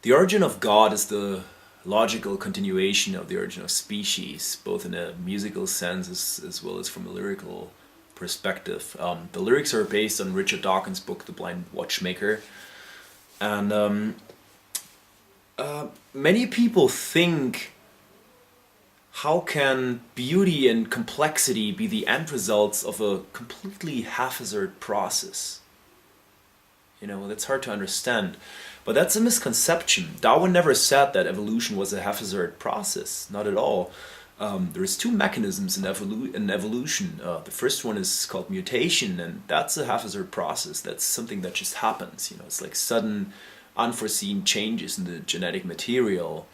The origin of God is the logical continuation of the origin of species, both in a musical sense as well as from a lyrical perspective. The lyrics are based on Richard Dawkins' book, The Blind Watchmaker. And many people think, how can beauty and complexity be the end results of a completely haphazard process? You know, that's hard to understand. But that's a misconception. Darwin never said that evolution was a haphazard process. Not at all. There's two mechanisms in evolution. The first one is called mutation, and that's a haphazard process. That's something that just happens. You know, it's like sudden, unforeseen changes in the genetic material.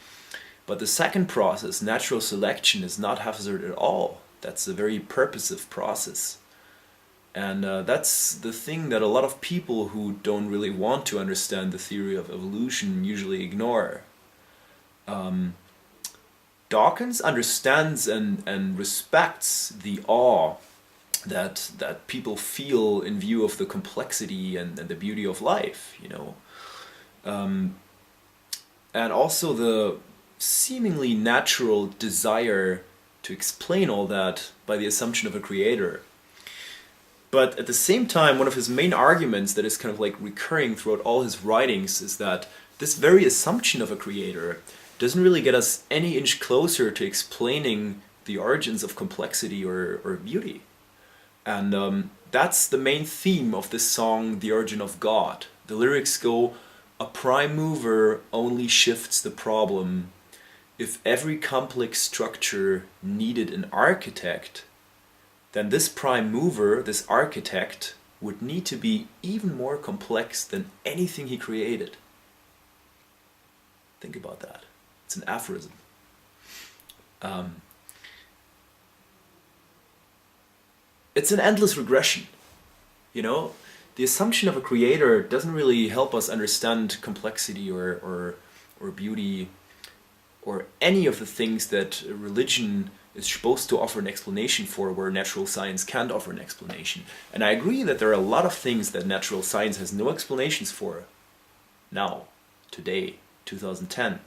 But the second process, natural selection, is not haphazard at all. That's a very purposive process. And that's the thing that a lot of people who don't really want to understand the theory of evolution usually ignore. Dawkins understands and respects the awe that people feel in view of the complexity and the beauty of life, you know. And also the seemingly natural desire to explain all that by the assumption of a creator. But at the same time, one of his main arguments that is kind of like recurring throughout all his writings is that this very assumption of a creator doesn't really get us any inch closer to explaining the origins of complexity or beauty. And that's the main theme of this song, The Origin of God. The lyrics go, "A prime mover only shifts the problem. If every complex structure needed an architect, then this prime mover, this architect, would need to be even more complex than anything he created." Think about that. It's an aphorism. It's an endless regression. You know, the assumption of a creator doesn't really help us understand complexity or beauty or any of the things that religion is supposed to offer an explanation for, where natural science can't offer an explanation. And I agree that there are a lot of things that natural science has no explanations for now, today, 2010.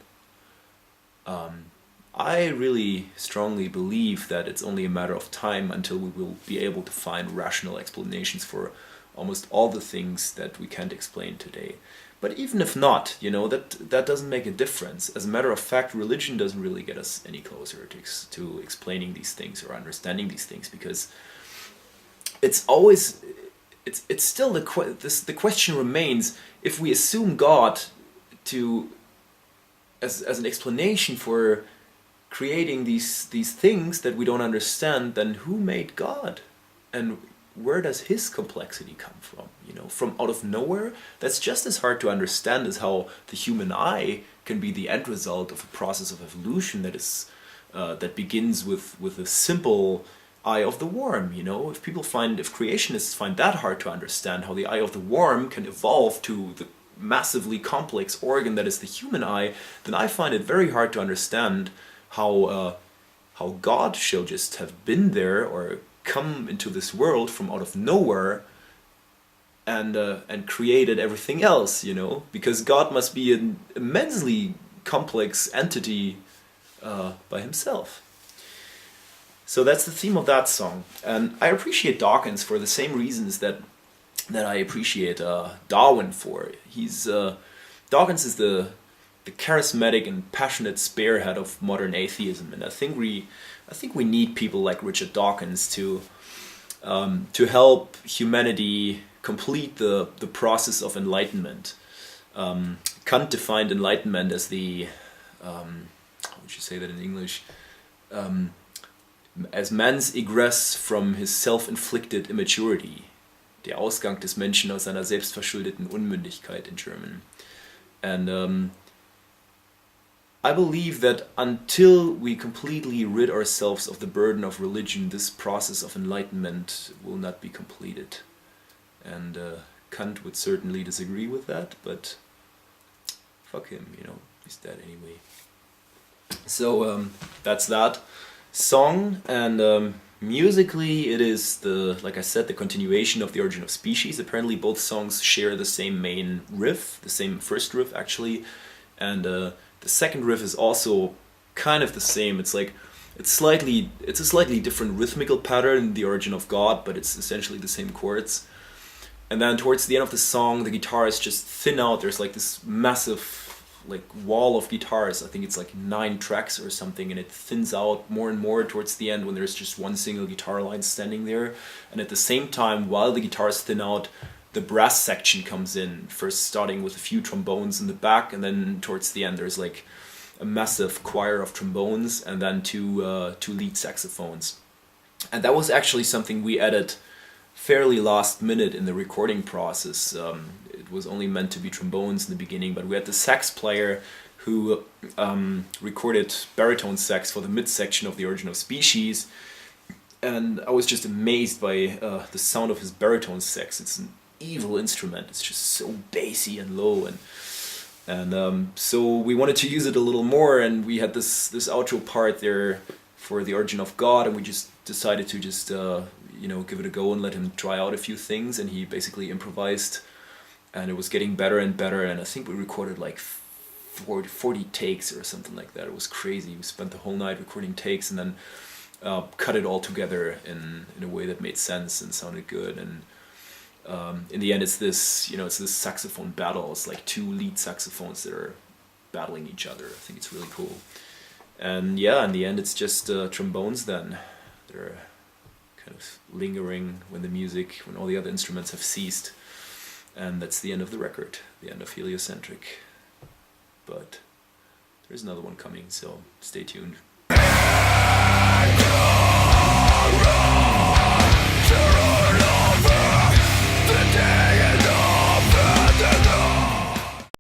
I really strongly believe that it's only a matter of time until we will be able to find rational explanations for almost all the things that we can't explain today. But even if not, you know, that doesn't make a difference. As a matter of fact, religion doesn't really get us any closer to explaining these things or understanding these things, because it's always, it's still the question remains, if we assume God to as an explanation for creating these things that we don't understand, then who made God? And where does his complexity come from? You know, from out of nowhere? That's just as hard to understand as how the human eye can be the end result of a process of evolution that is that begins with a simple eye of the worm. You know, if creationists find that hard to understand, how the eye of the worm can evolve to the massively complex organ that is the human eye, then I find it very hard to understand how God shall just have been there or come into this world from out of nowhere and created everything else, you know, because God must be an immensely complex entity by himself. So that's the theme of that song, and I appreciate Dawkins for the same reasons that I appreciate Darwin for. Dawkins is the charismatic and passionate spearhead of modern atheism, and I think we need people like Richard Dawkins to help humanity complete the process of enlightenment. Kant defined enlightenment as the how would you say that in English? As man's egress from his self-inflicted immaturity. Der Ausgang des Menschen aus seiner selbstverschuldeten Unmündigkeit in German. And I believe that until we completely rid ourselves of the burden of religion, this process of enlightenment will not be completed. And Kant would certainly disagree with that, but fuck him, you know, he's dead anyway. So that's that song, and musically it is like I said, the continuation of The Origin of Species. Apparently both songs share the same main riff, the same first riff actually, And the second riff is also kind of the same. It's like it's a slightly different rhythmical pattern in The Origin of God, but it's essentially the same chords. And then towards the end of the song, the guitars just thin out. There's like this massive like wall of guitars. I think it's like 9 tracks or something, and it thins out more and more towards the end when there's just one single guitar line standing there. And at the same time, while the guitars thin out, the brass section comes in, first starting with a few trombones in the back, and then towards the end there's like a massive choir of trombones, and then two lead saxophones. And that was actually something we added fairly last minute in the recording process. It was only meant to be trombones in the beginning, but we had the sax player who recorded baritone sax for the midsection of The Origin of Species, and I was just amazed by the sound of his baritone sax. It's an evil instrument. It's just so bassy and low, and so we wanted to use it a little more, and we had this outro part there for The Origin of God, and we just decided to just give it a go and let him try out a few things, and he basically improvised, and it was getting better and better, and I think we recorded like 40 takes or something like that. It was crazy. We spent the whole night recording takes and then cut it all together in a way that made sense and sounded good. And in the end, it's this saxophone battle. It's like 2 lead saxophones that are battling each other. I think it's really cool. And yeah, in the end, it's just trombones then. They're kind of lingering when all the other instruments have ceased. And that's the end of the record, the end of Heliocentric. But there's another one coming, so stay tuned.